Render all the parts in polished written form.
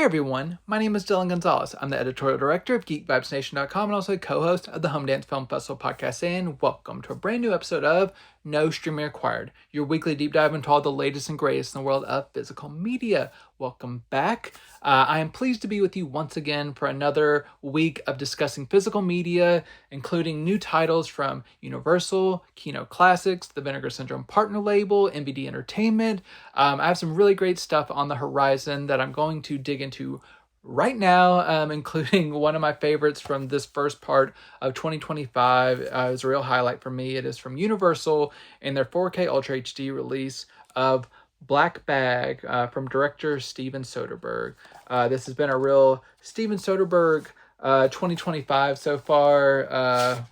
everyone, my name is Dillon Gonzalez. I'm the editorial director of GeekVibesNation.com and also co-host of the Home Dance Film Festival podcast. And welcome to a brand new episode of No Streaming Required, your weekly deep dive into all the latest and greatest in the world of physical media. Welcome back. I am pleased to be with you once again for another week of discussing physical media, including new titles from Universal, Kino Classics, the Vinegar Syndrome partner label, MVD Entertainment. I have some really great stuff on the horizon that I'm going to dig into right now, including one of my favorites from this first part of 2025. Is a real highlight for me. It is from Universal and their 4K Ultra HD release of Black Bag from director Steven Soderbergh. This has been a real Steven Soderbergh 2025 so far.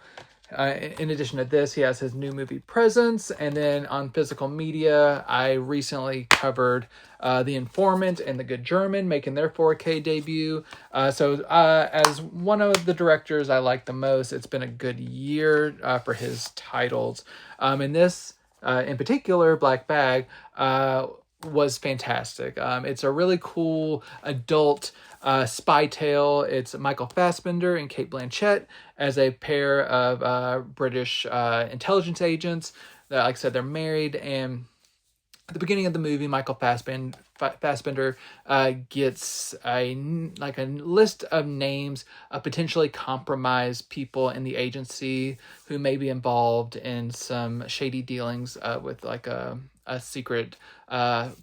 In addition to this, he has his new movie Presence, and then on physical media, I recently covered The Informant and The Good German making their 4K debut. So as one of the directors I like the most, it's been a good year for his titles. And this, in particular, Black Bag, was fantastic. It's a really cool adult spy tale. It's Michael Fassbender and Cate Blanchett as a pair of British intelligence agents. Like I said, they're married, and at the beginning of the movie, Michael Fassbender gets a list of names of potentially compromised people in the agency who may be involved in some shady dealings with like a secret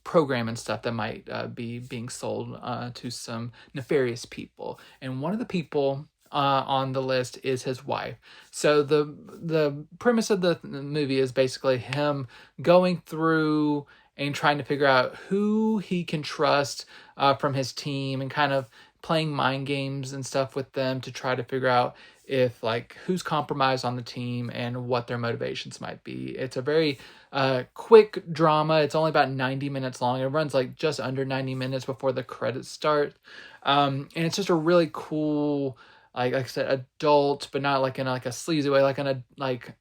program and stuff that might be being sold to some nefarious people. And one of the people on the list is his wife. So the premise of the movie is basically him going through and trying to figure out who he can trust from his team and kind of playing mind games and stuff with them to try to figure out if like who's compromised on the team and what their motivations might be. It's a very quick drama. It's only about 90 minutes long. It runs like just under 90 minutes before the credits start. And it's just a really cool, like I said, adult, but not like in like a sleazy way, like in a like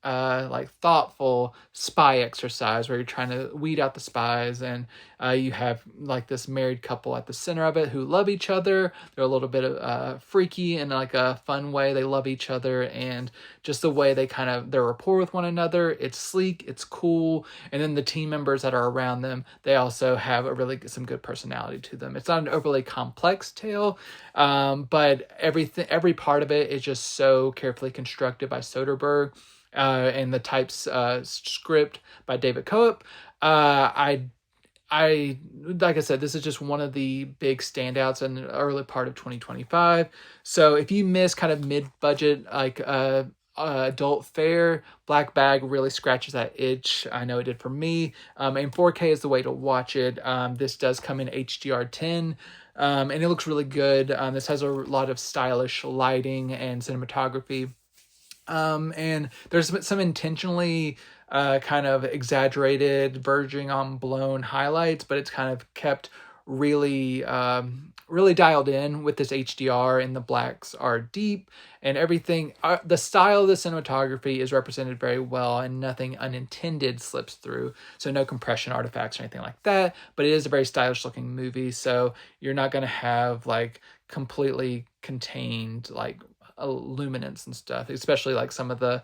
thoughtful spy exercise where you're trying to weed out the spies, and you have like this married couple at the center of it who love each other. They're a little bit of freaky in like a fun way. They love each other, and just the way they kind of their rapport with one another. It's sleek, it's cool, and then the team members that are around them, they also have some good personality to them. It's not an overly complex tale, but every part of it is just so carefully constructed by Soderbergh, and the type's script by David Coep. I like I said, this is just one of the big standouts in the early part of 2025. So if you miss kind of mid-budget like adult fare, Black Bag really scratches that itch. I know it did for me. And 4K is the way to watch it. This does come in HDR10. And it looks really good. This has a lot of stylish lighting and cinematography. And there's some intentionally kind of exaggerated, verging on blown highlights, but it's kind of kept really dialed in with this HDR, and the blacks are deep and everything. The style of the cinematography is represented very well, and nothing unintended slips through. So no compression artifacts or anything like that, but it is a very stylish looking movie. So you're not going to have like completely contained like luminance and stuff, especially like some of the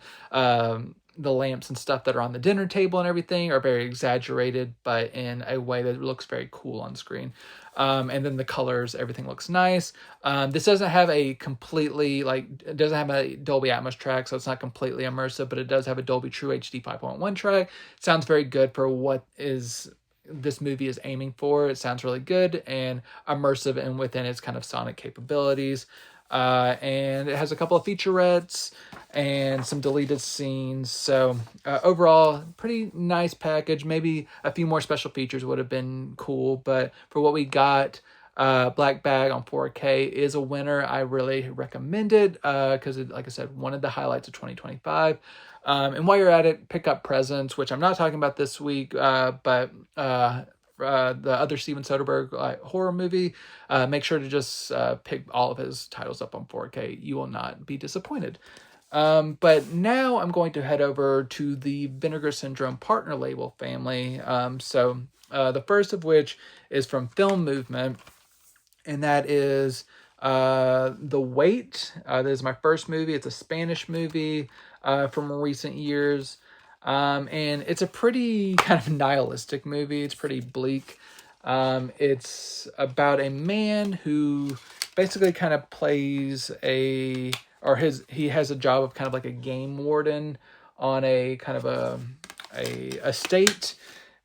lamps and stuff that are on the dinner table and everything are very exaggerated, but in a way that looks very cool on screen. And then the colors, everything looks nice. This doesn't have a completely it doesn't have a Dolby Atmos track, so it's not completely immersive, but it does have a Dolby True HD 5.1 track. Sounds very good for what this movie is aiming for. It sounds really good and immersive, and within its kind of sonic capabilities. And it has a couple of featurettes and some deleted scenes. So overall, pretty nice package. Maybe a few more special features would have been cool, but for what we got, Black Bag on 4K is a winner. I really recommend it because like I said, one of the highlights of 2025. And while you're at it, pick up Presence, which I'm not talking about this week, but the other Steven Soderbergh horror movie. Make sure to just pick all of his titles up on 4K. You will not be disappointed. But now I'm going to head over to the Vinegar Syndrome partner label family. So the first of which is from Film Movement. and that is The Wait. This is my first movie. It's a Spanish movie from recent years. And it's a pretty kind of nihilistic movie. It's pretty bleak. It's about a man who basically kind of plays he has a job of kind of like a game warden on a kind of a estate,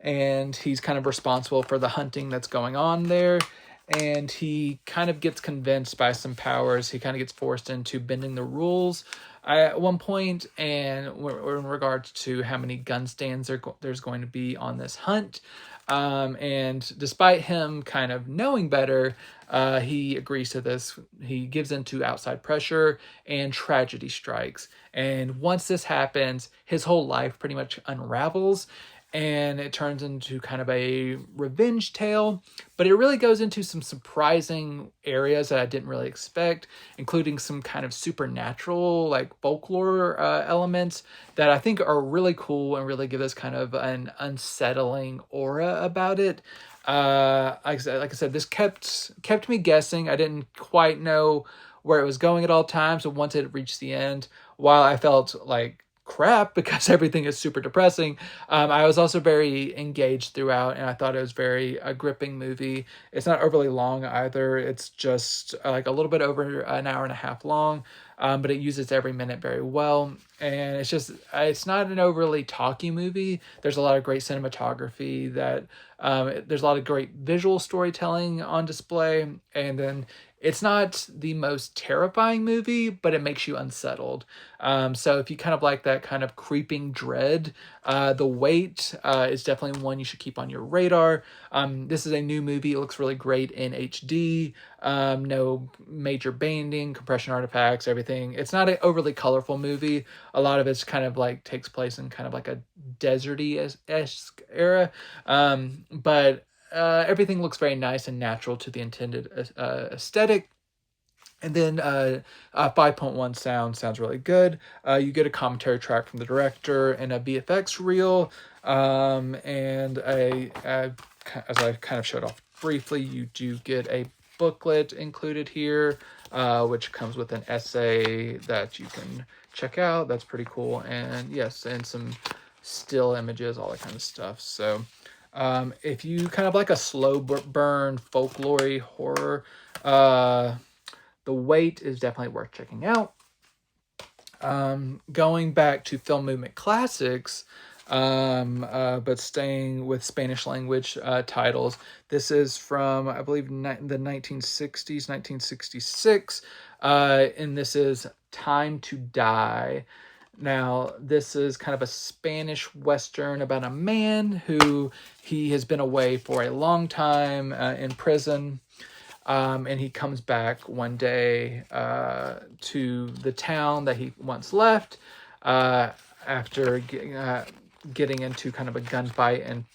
and he's kind of responsible for the hunting that's going on there. And he kind of gets convinced by some powers. He kind of gets forced into bending the rules at one point, and in regards to how many gun stands there's going to be on this hunt. And despite him kind of knowing better, he agrees to this. He gives in to outside pressure, and tragedy strikes. And once this happens, his whole life pretty much unravels, and it turns into kind of a revenge tale. But it really goes into some surprising areas that I didn't really expect, including some kind of supernatural, like folklore elements that I think are really cool and really give us kind of an unsettling aura about it. Like I said, this kept me guessing. I didn't quite know where it was going at all times, but once it reached the end, while I felt like crap because everything is super depressing, I was also very engaged throughout, and I thought it was a gripping movie. It's not overly long either. It's just like a little bit over an hour and a half long, but it uses every minute very well. And it's not an overly talky movie. There's a lot of great cinematography there's a lot of great visual storytelling on display, and then it's not the most terrifying movie, but it makes you unsettled. So if you kind of like that kind of creeping dread, The Wait is definitely one you should keep on your radar. This is a new movie. It looks really great in HD. No major banding, compression artifacts, everything. It's not an overly colorful movie. A lot of it's kind of like takes place in kind of like a deserty-esque era. But everything looks very nice and natural to the intended aesthetic. And then 5.1 sounds really good. You get a commentary track from the director and a VFX reel. And as I kind of showed off briefly, you do get a booklet included here, which comes with an essay that you can check out. That's pretty cool. And yes, and some still images, all that kind of stuff. So if you kind of like a slow burn folklore horror, The Wait is definitely worth checking out. Going back to film movement classics, but staying with Spanish language titles. This is from, I believe, the 1960s, 1966, and this is Time to Die. Now, this is kind of a Spanish Western about a man who he has been away for a long time in prison. And he comes back one day to the town that he once left after getting into kind of a gunfight and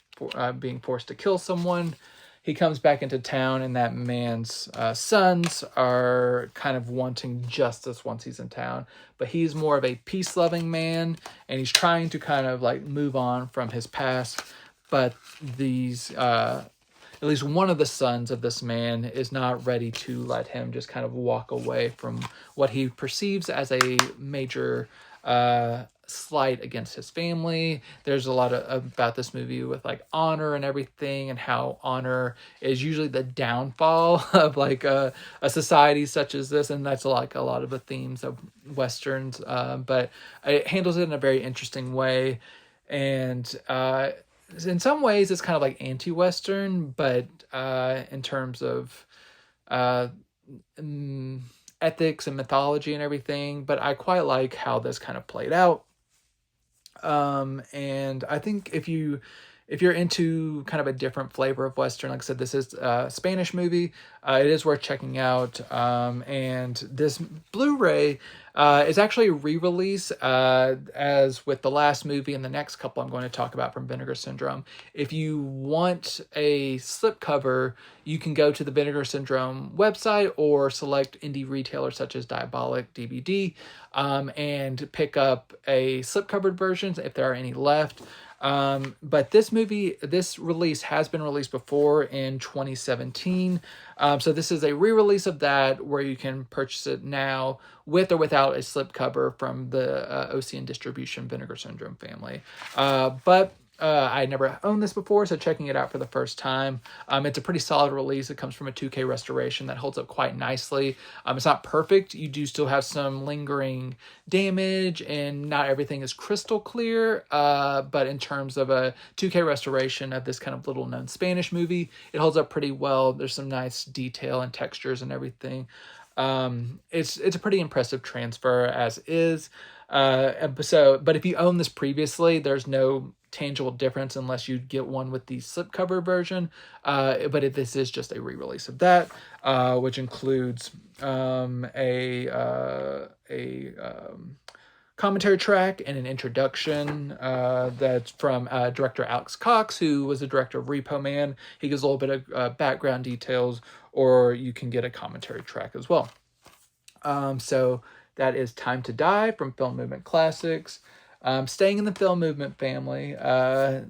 being forced to kill someone. He comes back into town, and that man's sons are kind of wanting justice once he's in town. But he's more of a peace-loving man, and he's trying to kind of like move on from his past. But at least one of the sons of this man is not ready to let him just kind of walk away from what he perceives as a major slight against his family. There's a lot about this movie with like honor and everything, and how honor is usually the downfall of like a society such as this, and that's like a lot of the themes of Westerns, but it handles it in a very interesting way. And in some ways it's kind of like anti-Western, but in terms of ethics and mythology and everything. But I quite like how this kind of played out. And I think if you're into kind of a different flavor of Western, like I said, this is a Spanish movie. It is worth checking out. And this Blu-ray It's actually a re-release, as with the last movie and the next couple I'm going to talk about from Vinegar Syndrome. If you want a slipcover, you can go to the Vinegar Syndrome website or select indie retailers such as Diabolic DVD, and pick up a slipcovered versions if there are any left. But this release has been released before in 2017. So this is a re-release of that where you can purchase it now with or without a slipcover from the OCN Distribution Vinegar Syndrome family. But I never owned this before, so checking it out for the first time. It's a pretty solid release. It comes from a 2K restoration that holds up quite nicely. It's not perfect. You do still have some lingering damage, and not everything is crystal clear. But in terms of a 2K restoration of this kind of little known Spanish movie, it holds up pretty well. There's some nice detail and textures and everything. It's a pretty impressive transfer as is. But if you own this previously, there's no tangible difference unless you get one with the slipcover version. But this is just a re-release of that, which includes a commentary track and an introduction that's from director Alex Cox, who was the director of Repo Man. He gives a little bit of background details, or you can get a commentary track as well. So that is Time to Die from Film Movement Classics. Staying in the film movement family,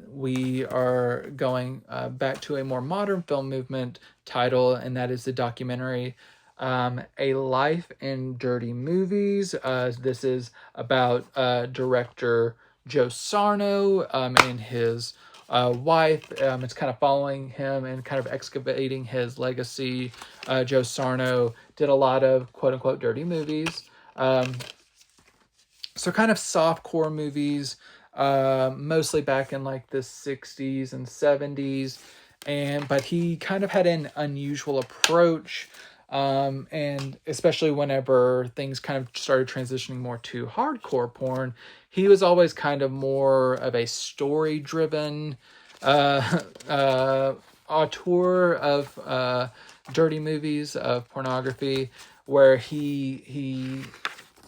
we are going back to a more modern film movement title, and that is the documentary A Life in Dirty Movies. This is about director Joe Sarno and his wife. It's kind of following him and kind of excavating his legacy. Joe Sarno did a lot of quote-unquote dirty movies. So kind of softcore movies, mostly back in like the 60s and 70s. But he kind of had an unusual approach, and especially whenever things kind of started transitioning more to hardcore porn, he was always kind of more of a story-driven auteur of dirty movies, of pornography, where he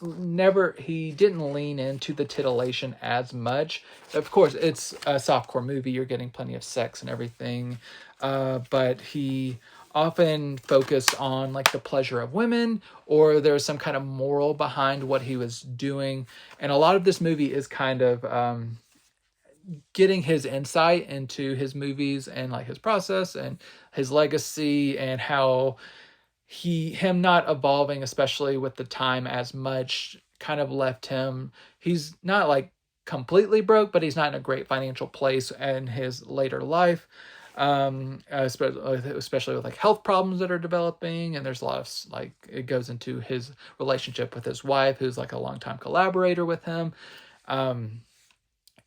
didn't lean into the titillation as much. Of course, it's a softcore movie. You're getting plenty of sex and everything. But he often focused on like the pleasure of women, or there's some kind of moral behind what he was doing. And a lot of this movie is kind of getting his insight into his movies and like his process and his legacy, and how him not evolving, especially with the time as much, kind of left him. He's not like completely broke, but he's not in a great financial place in his later life. Especially with like health problems that are developing, and there's a lot of like, it goes into his relationship with his wife, who's like a longtime collaborator with him. And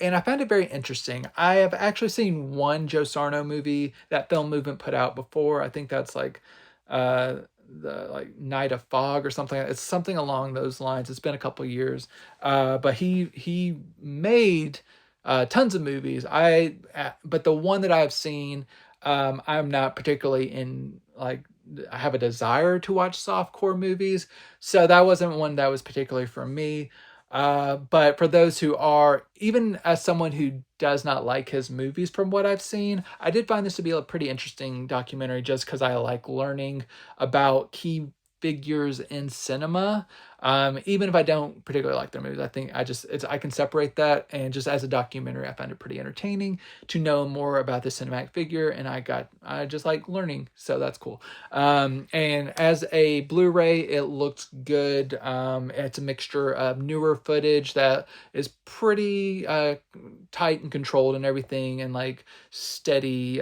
I found it very interesting. I have actually seen one Joe Sarno movie that Film Movement put out before. I think that's like the like Night of Fog or something. It's something along those lines. It's been a couple years, but he made tons of movies. But the one that I've seen, I'm not particularly in like. I have a desire to watch softcore movies, so that wasn't one that was particularly for me. But for those who are, even as someone who does not like his movies from what I've seen, I did find this to be a pretty interesting documentary, just because I like learning about key figures in cinema. Even if I don't particularly like their movies, I think I can separate that, and just as a documentary, I found it pretty entertaining to know more about the cinematic figure, and I just like learning, so that's cool. And as a Blu-ray, it looks good. It's a mixture of newer footage that is pretty tight and controlled and everything, and like steady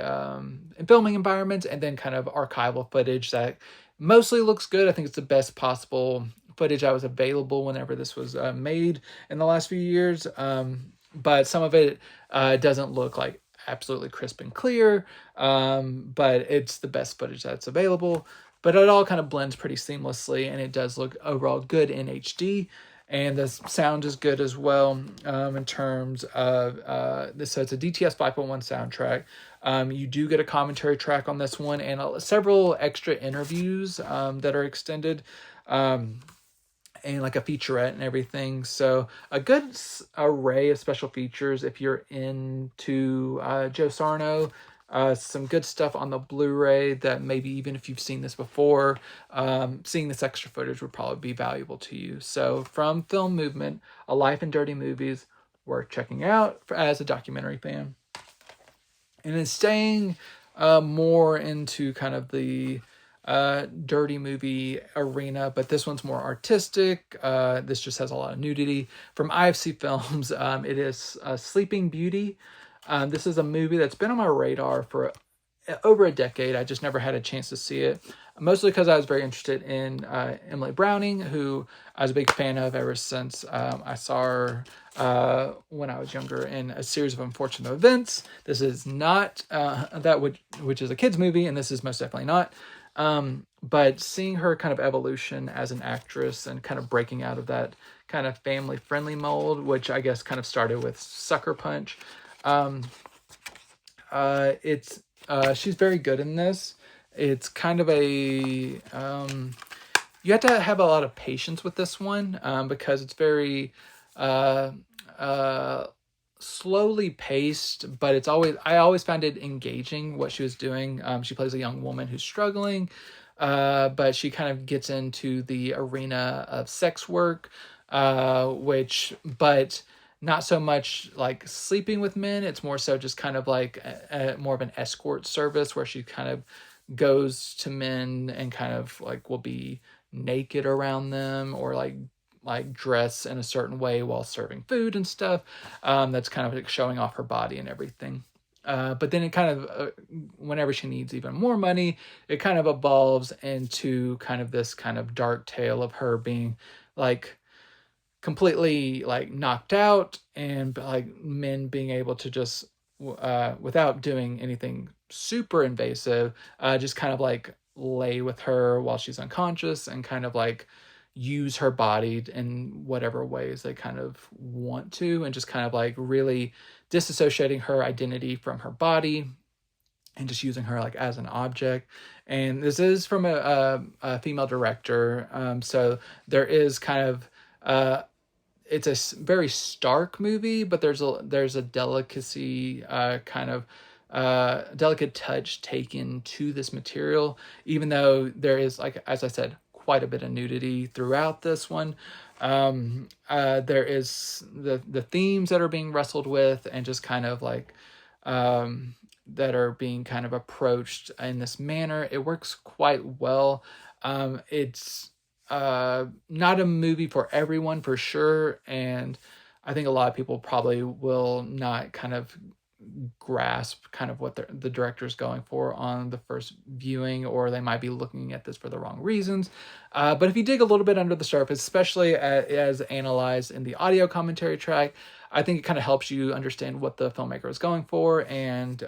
filming environments, and then kind of archival footage that mostly looks good. I think it's the best possible footage that was available whenever this was made in the last few years. But some of it doesn't look like absolutely crisp and clear, but it's the best footage that's available. But it all kind of blends pretty seamlessly, and it does look overall good in HD. And the sound is good as well, in terms of this. So it's a DTS 5.1 soundtrack. You do get a commentary track on this one, and several extra interviews that are extended. and like a featurette and everything. So a good array of special features if you're into Joe Sarno. Some good stuff on the Blu-ray that maybe even if you've seen this before, seeing this extra footage would probably be valuable to you. So from Film Movement, A Life in Dirty Movies, worth checking out as a documentary fan. And then staying more into kind of the dirty movie arena, but this one's more artistic. This just has a lot of nudity. From IFC Films, it is Sleeping Beauty. This is a movie that's been on my radar for over a decade. I just never had a chance to see it, mostly because I was very interested in Emily Browning, who I was a big fan of ever since I saw her when I was younger in A Series of Unfortunate Events. This is not that which is a kid's movie, and this is most definitely not. But seeing her kind of evolution as an actress and kind of breaking out of that kind of family-friendly mold, which I guess kind of started with Sucker Punch. She's very good in this. It's kind of a you have to have a lot of patience with this one because it's very slowly paced, but I always found it engaging what she was doing. She plays a young woman who's struggling, but she kind of gets into the arena of sex work, but not so much like sleeping with men. It's more so just kind of like more of an escort service where she kind of goes to men and kind of like will be naked around them or like dress in a certain way while serving food and stuff. That's kind of like showing off her body and everything. But then it kind of, whenever she needs even more money, it kind of evolves into kind of this kind of dark tale of her being like completely like knocked out and like men being able to just without doing anything super invasive, just kind of like lay with her while she's unconscious and kind of like use her body in whatever ways they kind of want to, and just kind of like really disassociating her identity from her body and just using her like as an object. And this is from a female director, so there is kind of it's a very stark movie, but there's a delicacy, kind of delicate touch taken to this material, even though there is, like as I said, quite a bit of nudity throughout this one. There is the themes that are being wrestled with and just kind of like that are being kind of approached in this manner. It works quite well. It's not a movie for everyone for sure, and I think a lot of people probably will not kind of grasp kind of what the director's going for on the first viewing, or they might be looking at this for the wrong reasons. But if you dig a little bit under the surface, especially as analyzed in the audio commentary track, I think it kind of helps you understand what the filmmaker is going for, and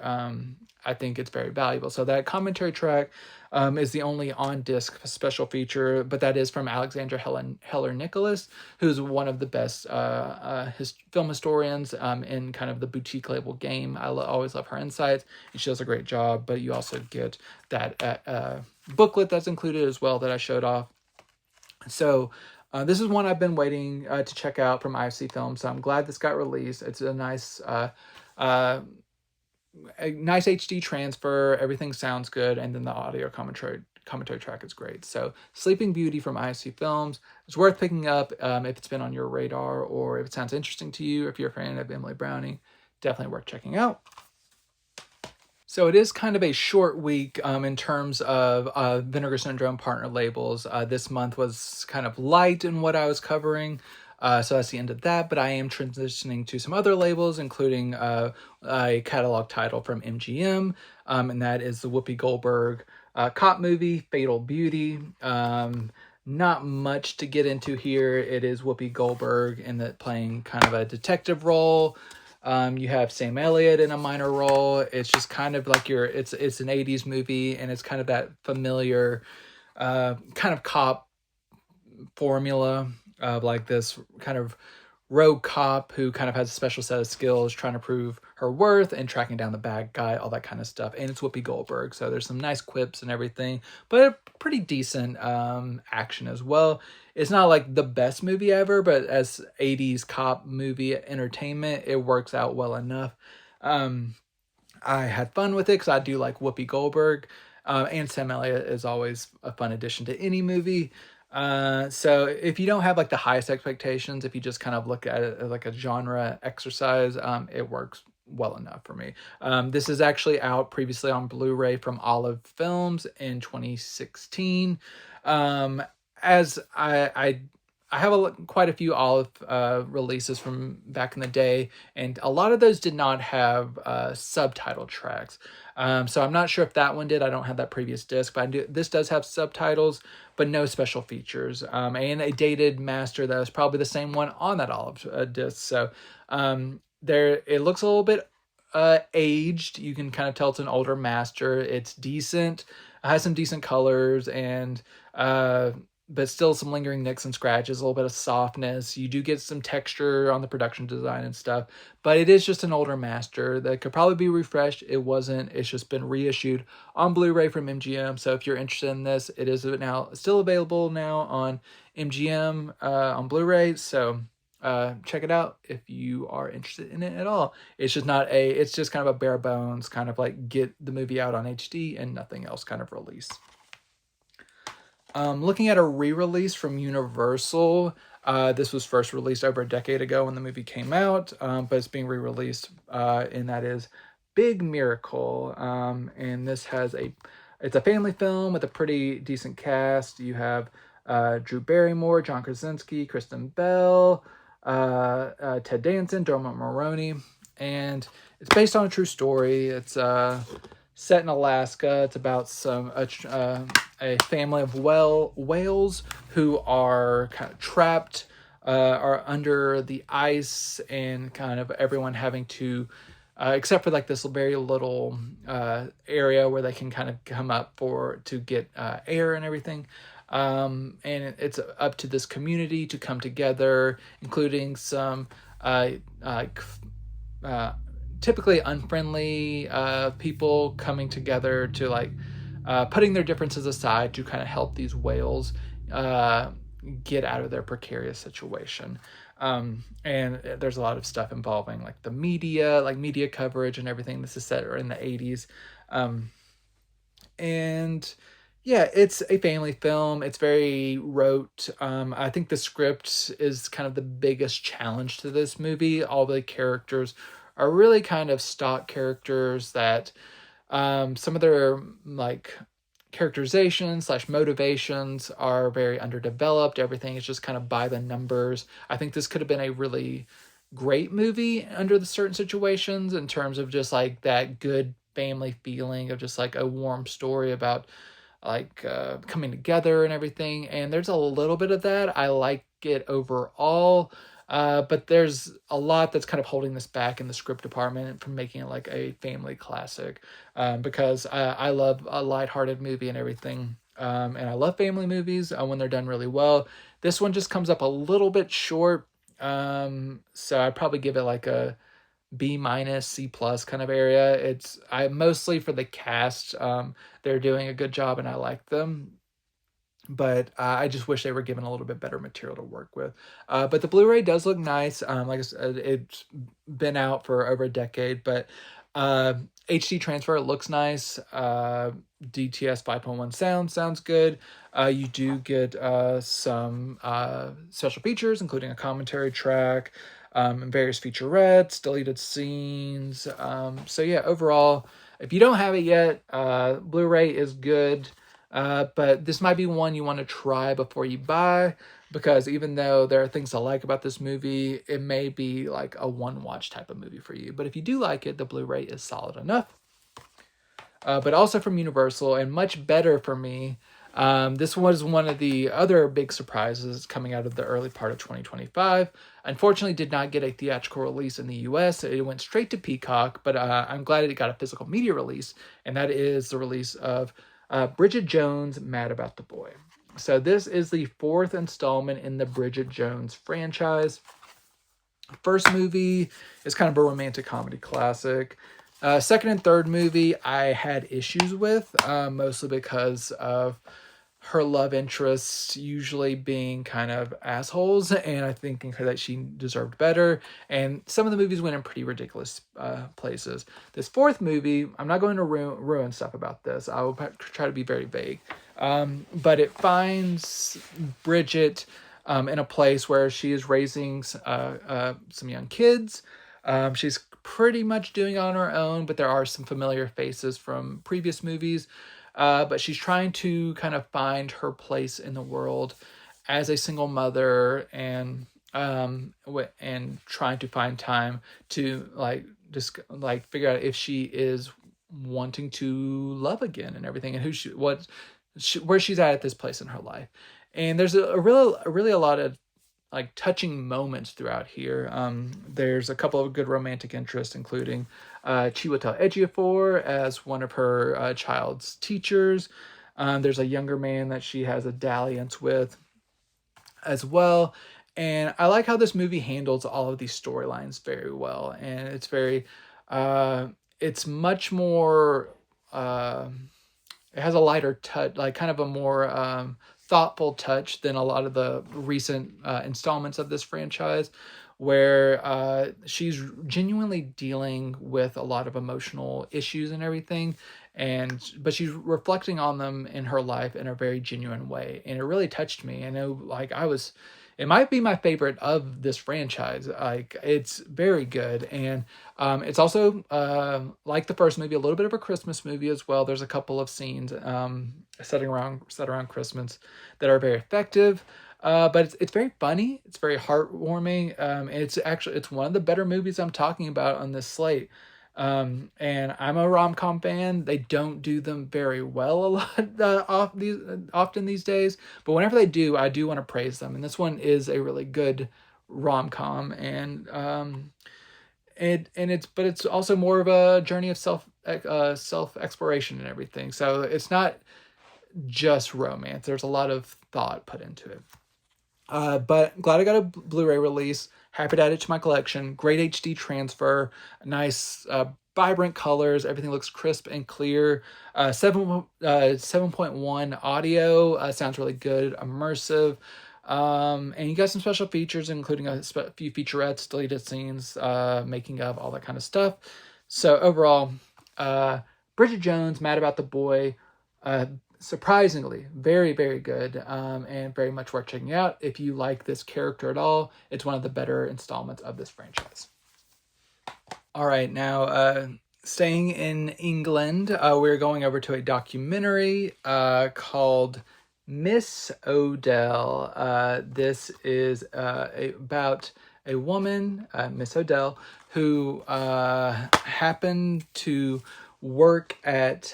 I think it's very valuable. So that commentary track is the only on-disc special feature, but that is from Alexandra Heller Nicholas, who's one of the best film historians in kind of the boutique label game. I always love her insights, and she does a great job, but you also get that booklet that's included as well that I showed off. So this is one I've been waiting to check out from IFC Films, so I'm glad this got released. It's a nice HD transfer. Everything sounds good, and then the audio commentary track is great. So Sleeping Beauty from IFC Films is worth picking up if it's been on your radar, or if it sounds interesting to you. If you're a fan of Emily Browning, definitely worth checking out. So it is kind of a short week in terms of Vinegar Syndrome partner labels. This month was kind of light in what I was covering. So that's the end of that, but I am transitioning to some other labels, including a catalog title from MGM, and that is the Whoopi Goldberg cop movie, Fatal Beauty. Not much to get into here. It is Whoopi Goldberg playing kind of a detective role. You have Sam Elliott in a minor role. It's just kind of like it's an 80s movie, and it's kind of that familiar kind of cop formula of like this kind of rogue cop who kind of has a special set of skills trying to prove her worth and tracking down the bad guy, all that kind of stuff. And it's Whoopi Goldberg, so there's some nice quips and everything, but a pretty decent action as well. It's not like the best movie ever, but as 80s cop movie entertainment, it works out well enough. I had fun with it because I do like Whoopi Goldberg, and Sam Elliott is always a fun addition to any movie. So if you don't have like the highest expectations, if you just kind of look at it as like a genre exercise, it works well enough for me. This is actually out previously on Blu-ray from Olive Films in 2016. As I have quite a few Olive releases from back in the day, and a lot of those did not have subtitle tracks. So I'm not sure if that one did. I don't have that previous disc, but this does have subtitles, but no special features. And a dated master that was probably the same one on that Olive disc. So it looks a little bit aged. You can kind of tell it's an older master. It's decent. It has some decent colors and but still some lingering nicks and scratches, a little bit of softness. You do get some texture on the production design and stuff, but it is just an older master that could probably be refreshed. It wasn't. It's just been reissued on Blu-ray from MGM. So if you're interested in this, it is now still available now on MGM on Blu-ray. So check it out if you are interested in it at all. It's just kind of a bare bones kind of like get the movie out on HD and nothing else kind of release. Looking at a re-release from Universal, this was first released over a decade ago when the movie came out, but it's being re-released, and that is Big Miracle. And this it's a family film with a pretty decent cast. You have Drew Barrymore, John Krasinski, Kristen Bell, Ted Danson, Dermot Mulroney, and it's based on a true story. It's set in Alaska. It's about a family of whales who are kind of trapped, are under the ice, and kind of everyone having to, except for like this very little area where they can kind of come up to get air and everything. And it's up to this community to come together, including some typically unfriendly people coming together to like putting their differences aside to kind of help these whales get out of their precarious situation. And there's a lot of stuff involving like the media, like media coverage and everything. This is set in the 80s. And yeah, it's a family film. It's very rote. I think the script is kind of the biggest challenge to this movie. All the characters are really kind of stock characters that some of their like characterizations / motivations are very underdeveloped. Everything is just kind of by the numbers. I think this could have been a really great movie under the certain situations in terms of just like that good family feeling of just like a warm story about like coming together and everything. And there's a little bit of that. I like it overall. But there's a lot that's kind of holding this back in the script department from making it like a family classic. Because I love a lighthearted movie and everything. And I love family movies when they're done really well. This one just comes up a little bit short. So I'd probably give it like a B-, C+ kind of area. I mostly for the cast. They're doing a good job and I like them. But I just wish they were given a little bit better material to work with. But the Blu-ray does look nice. Like I said, it's been out for over a decade, but HD transfer, it looks nice. DTS 5.1 sounds good. You do get some special features, including a commentary track, and various featurettes, deleted scenes. So yeah, overall, if you don't have it yet, Blu-ray is good. But this might be one you want to try before you buy, because even though there are things I like about this movie, it may be like a one-watch type of movie for you. But if you do like it, the Blu-ray is solid enough. But also from Universal, and much better for me, this was one of the other big surprises coming out of the early part of 2025. Unfortunately, did not get a theatrical release in the US. It went straight to Peacock, but I'm glad it got a physical media release, and that is the release of Bridget Jones' Mad About the Boy. So this is the 4th installment in the Bridget Jones franchise. First movie is kind of a romantic comedy classic. Second and third movie I had issues with, mostly because of her love interests usually being kind of assholes, and I think that she deserved better. And some of the movies went in pretty ridiculous places. This fourth movie, I'm not going to ruin stuff about this. I will try to be very vague. But it finds Bridget in a place where she is raising some young kids. She's pretty much doing it on her own, but there are some familiar faces from previous movies. But she's trying to kind of find her place in the world as a single mother, and trying to find time to just figure out if she is wanting to love again and everything, and where she's at this place in her life. And there's really a lot of touching moments throughout here. There's a couple of good romantic interests, including Chiwetel Ejiofor as one of her child's teachers. There's a younger man that she has a dalliance with as well. And I like how this movie handles all of these storylines very well. And it's much more, it has a lighter touch, kind of a more thoughtful touch than a lot of the recent installments of this franchise, where she's genuinely dealing with a lot of emotional issues and everything, but she's reflecting on them in her life in a very genuine way, and it really touched me. I know, it might be my favorite of this franchise. It's very good, and it's also like the first movie, a little bit of a Christmas movie as well. There's a couple of scenes set around Christmas that are very effective. But it's very funny. It's very heartwarming. It's one of the better movies I'm talking about on this slate. And I'm a rom-com fan. They don't do them very well a lot often these days, but whenever they do, I do want to praise them. And this one is a really good rom-com, and it's also more of a journey of self exploration and everything. So it's not just romance. There's a lot of thought put into it. But glad I got a Blu-ray release. Happy to add it to my collection. Great HD transfer. Nice, vibrant colors. Everything looks crisp and clear. 7.1 audio. Sounds really good. Immersive. And you got some special features, including a few featurettes, deleted scenes, making of, all that kind of stuff. So overall, Bridget Jones, Mad About the Boy, surprisingly very, very good, and very much worth checking out. If you like this character at all, it's one of the better installments of this franchise. All right, now staying in England, we're going over to a documentary called Miss Odell. This is about a woman, Miss Odell, who happened to work at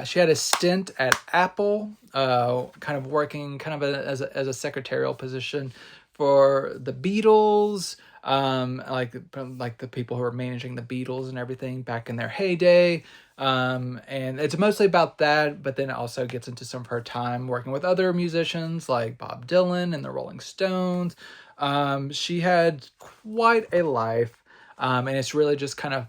she had a stint at Apple, kind of working as a secretarial position for the Beatles, like the people who were managing the Beatles and everything back in their heyday. And it's mostly about that, but then it also gets into some of her time working with other musicians like Bob Dylan and the Rolling Stones. She had quite a life, and it's really just kind of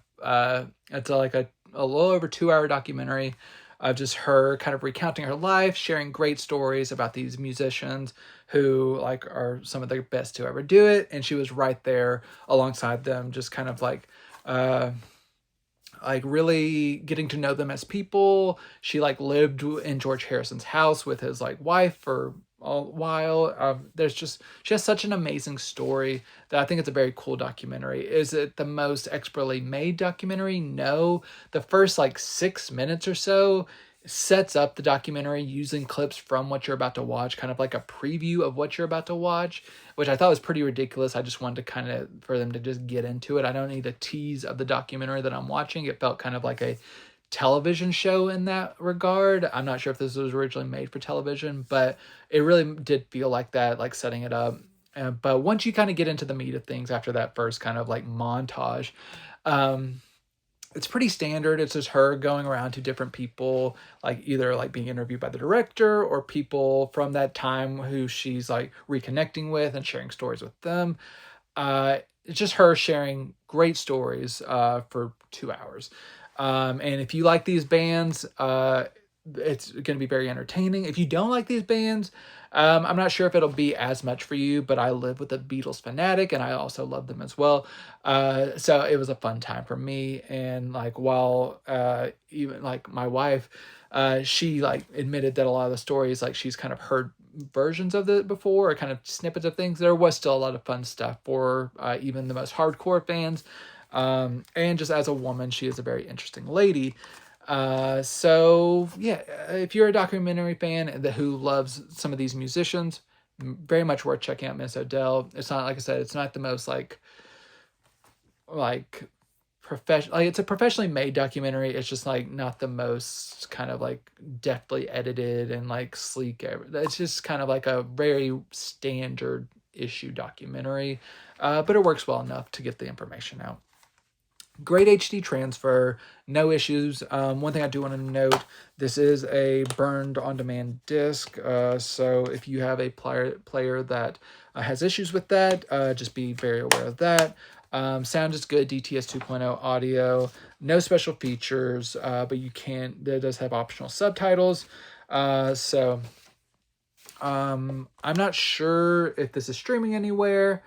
it's like a little over 2-hour documentary of just her kind of recounting her life, sharing great stories about these musicians who are some of the best to ever do it. And she was right there alongside them, just kind of really getting to know them as people. She lived in George Harrison's house with his wife for a while. She has such an amazing story that I think it's a very cool documentary. Is it the most expertly made documentary? No. The first 6 minutes or so sets up the documentary using clips from what you're about to watch, kind of like a preview of what you're about to watch, which I thought was pretty ridiculous. I just wanted to for them to just get into it. I don't need a tease of the documentary that I'm watching. It felt kind of like a television show in that regard. I'm not sure if this was originally made for television, but it really did feel like that, setting it up. But once you kind of get into the meat of things after that first kind of montage, it's pretty standard. It's just her going around to different people, either being interviewed by the director or people from that time who she's reconnecting with and sharing stories with them. it's just her sharing great stories for 2 hours. And if you like these bands, it's going to be very entertaining. If you don't like these bands, I'm not sure if it'll be as much for you, but I live with a Beatles fanatic and I also love them as well. So it was a fun time for me. And like, while even like my wife, she like admitted that a lot of the stories, like she's kind of heard versions of it before, or kind of snippets of things, there was still a lot of fun stuff for even the most hardcore fans. And just as a woman, she is a very interesting lady. So yeah, if you're a documentary fan who loves some of these musicians, very much worth checking out Miss Odell. It's not, like I said, it's not the most like professional, like it's a professionally made documentary. It's just like not the most kind of like deftly edited and like sleek. It's just kind of like a very standard issue documentary, but it works well enough to get the information out. Great HD transfer, no issues. One thing I do want to note, this is a burned on-demand disc, so if you have a player that has issues with that, just be very aware of that. Sound is good, DTS 2.0 audio, no special features, but it does have optional subtitles. So I'm not sure if this is streaming anywhere.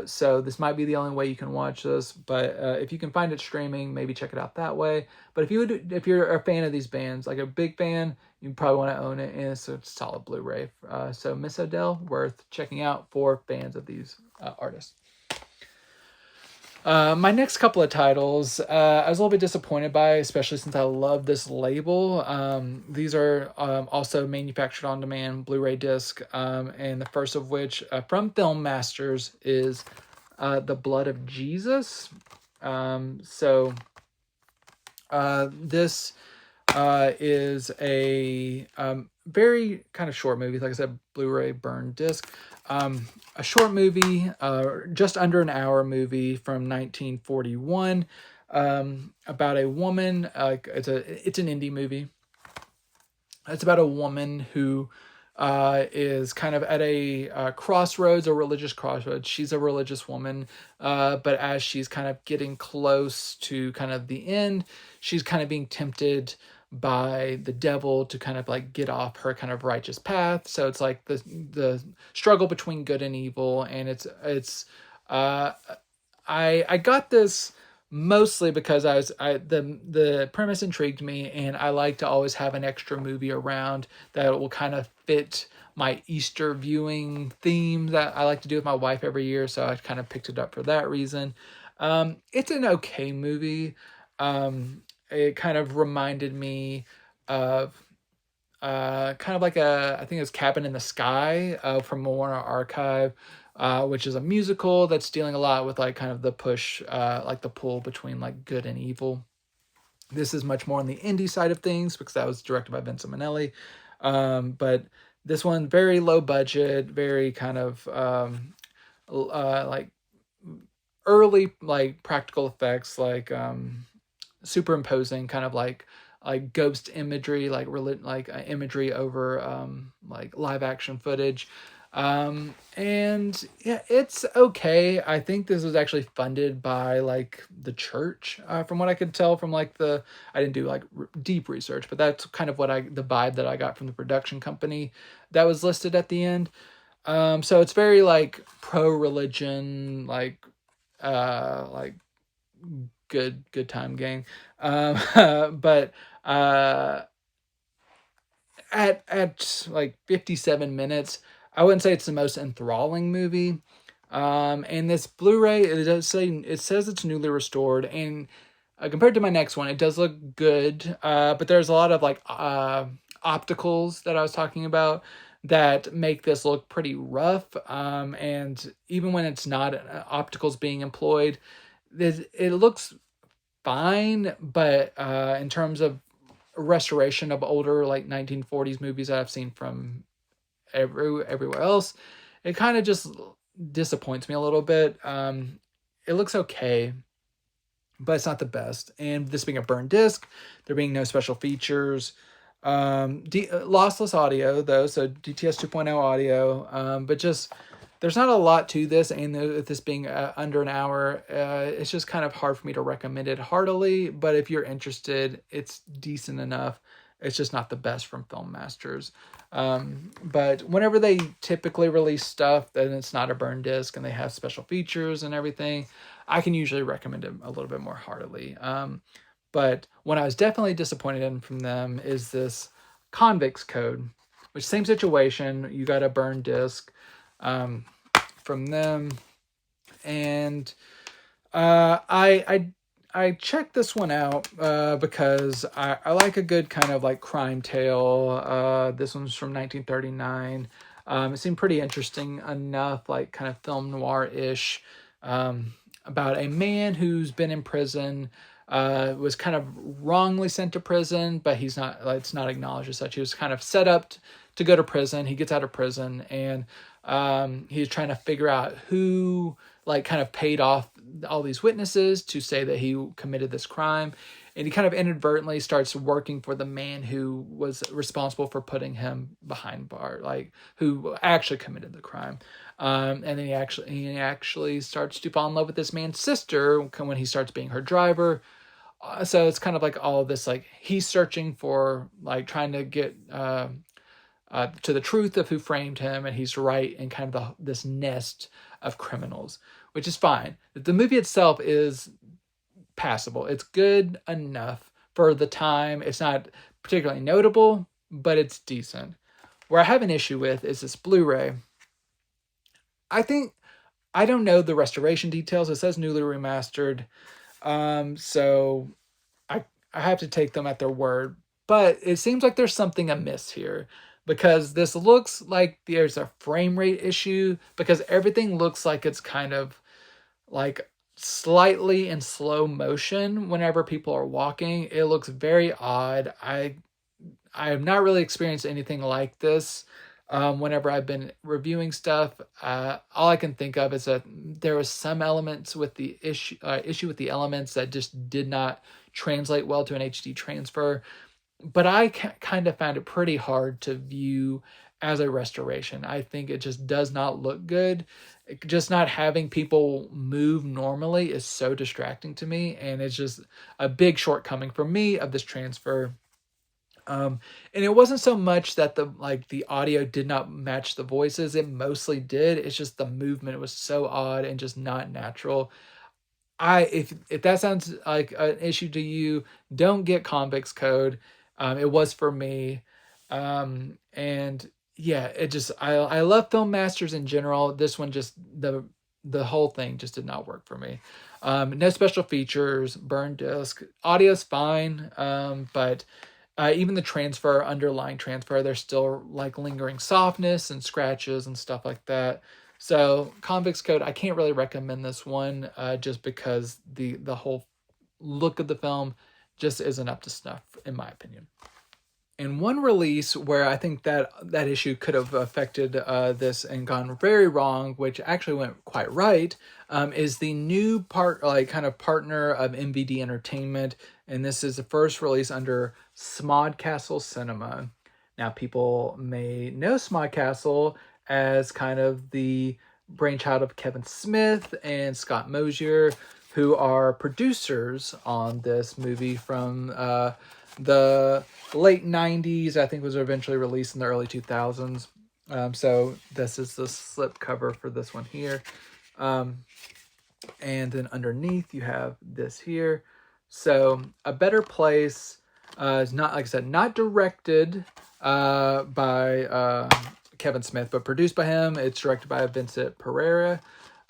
So this might be the only way you can watch this, but if you can find it streaming, maybe check it out that way. But if you're a fan of these bands, like a big fan, you probably want to own it, and it's a solid Blu-ray. So Miss Odell, worth checking out for fans of these artists. My next couple of titles, I was a little bit disappointed by, especially since I love this label. These are also manufactured on demand Blu-ray disc, and the first of which from Film Masters is The Blood of Jesus. This is a very kind of short movie, like I said, Blu-ray burn disc. A short movie, just under an hour movie from 1941, about a woman. It's an indie movie. It's about a woman who is kind of at a crossroads, a religious crossroads. She's a religious woman, but as she's kind of getting close to kind of the end, she's kind of being tempted by the devil to kind of like get off her kind of righteous path. So it's like the struggle between good and evil, and I got this mostly because the premise intrigued me, and I like to always have an extra movie around that will kind of fit my Easter viewing theme that I like to do with my wife every year. So I kind of picked it up for that reason. It's an okay movie. It kind of reminded me of kind of like I think it's Cabin in the Sky from Warner Archive, which is a musical that's dealing a lot with like kind of the push, like the pull between like good and evil. This is much more on the indie side of things because that was directed by Vincent Minnelli. But this one, very low budget, very kind of like early like practical effects, like superimposing kind of like ghost imagery, like imagery over like live action footage. And yeah, it's okay. I think this was actually funded by like the church, from what I could tell from like I didn't do like deep research, but that's kind of the vibe that I got from the production company that was listed at the end. So it's very like pro-religion, like good time gang. But at like 57 minutes, I wouldn't say it's the most enthralling movie. And this Blu-ray, it says it's newly restored, and compared to my next one, it does look good. But there's a lot of like opticals that I was talking about that make this look pretty rough. And even when it's not opticals being employed, it looks fine. But in terms of restoration of older like 1940s movies that I've seen from everywhere else, it kind of just disappoints me a little bit. It looks okay, but it's not the best. And this being a burn disc, there being no special features, lossless audio though, so DTS 2.0 audio, but just there's not a lot to this, and with this being under an hour, it's just kind of hard for me to recommend it heartily. But if you're interested, it's decent enough. It's just not the best from Film Masters. But whenever they typically release stuff, then it's not a burn disc and they have special features and everything, I can usually recommend it a little bit more heartily. But what I was definitely disappointed in from them is this Convict's Code, which same situation. You got a burn disc from them, and I checked this one out because I like a good kind of like crime tale. This one's from 1939. It seemed pretty interesting enough, like kind of film noir-ish, about a man who's been in prison, was kind of wrongly sent to prison, but he's not, like, it's not acknowledged as such. He was kind of set up to go to prison. He gets out of prison, and he's trying to figure out who like kind of paid off all these witnesses to say that he committed this crime. And he kind of inadvertently starts working for the man who was responsible for putting him behind bar, like who actually committed the crime. And then he actually starts to fall in love with this man's sister when he starts being her driver. So it's kind of like all of this, like he's searching for, like trying to get to the truth of who framed him, and he's right in kind of this nest of criminals, which is fine. The movie itself is passable. It's good enough for the time. It's not particularly notable, but it's decent. Where I have an issue with is this Blu-ray. I don't know the restoration details. It says newly remastered. So I have to take them at their word. But it seems like there's something amiss here, because this looks like there's a frame rate issue, because everything looks like it's kind of like slightly in slow motion whenever people are walking. It looks very odd. I have not really experienced anything like this. Whenever I've been reviewing stuff, all I can think of is that there was some elements with the issue with the elements that just did not translate well to an HD transfer. But I kind of found it pretty hard to view as a restoration. I think it just does not look good. Just not having people move normally is so distracting to me, and it's just a big shortcoming for me of this transfer. And it wasn't so much that the audio did not match the voices. It mostly did. It's just the movement was so odd and just not natural. If that sounds like an issue to you, don't get Convict's Code. It was for me. And yeah, it just, I love Film Masters in general. This one just, the whole thing just did not work for me. No special features, burn disc, audio's fine. But even the underlying transfer, there's still like lingering softness and scratches and stuff like that. So Convict's Code, I can't really recommend this one, just because the whole look of the film just isn't up to snuff, in my opinion. And one release where I think that issue could have affected this and gone very wrong, which actually went quite right, is the new partner of MVD Entertainment, and this is the first release under Smodcastle Cinema. Now, people may know Smodcastle as kind of the brainchild of Kevin Smith and Scott Mosier, who are producers on this movie from the late 90s. I think was eventually released in the early 2000s. So this is the slip cover for this one here. And then underneath you have this here. So A Better Place is not, like I said, not directed by Kevin Smith, but produced by him. It's directed by Vincent Pereira.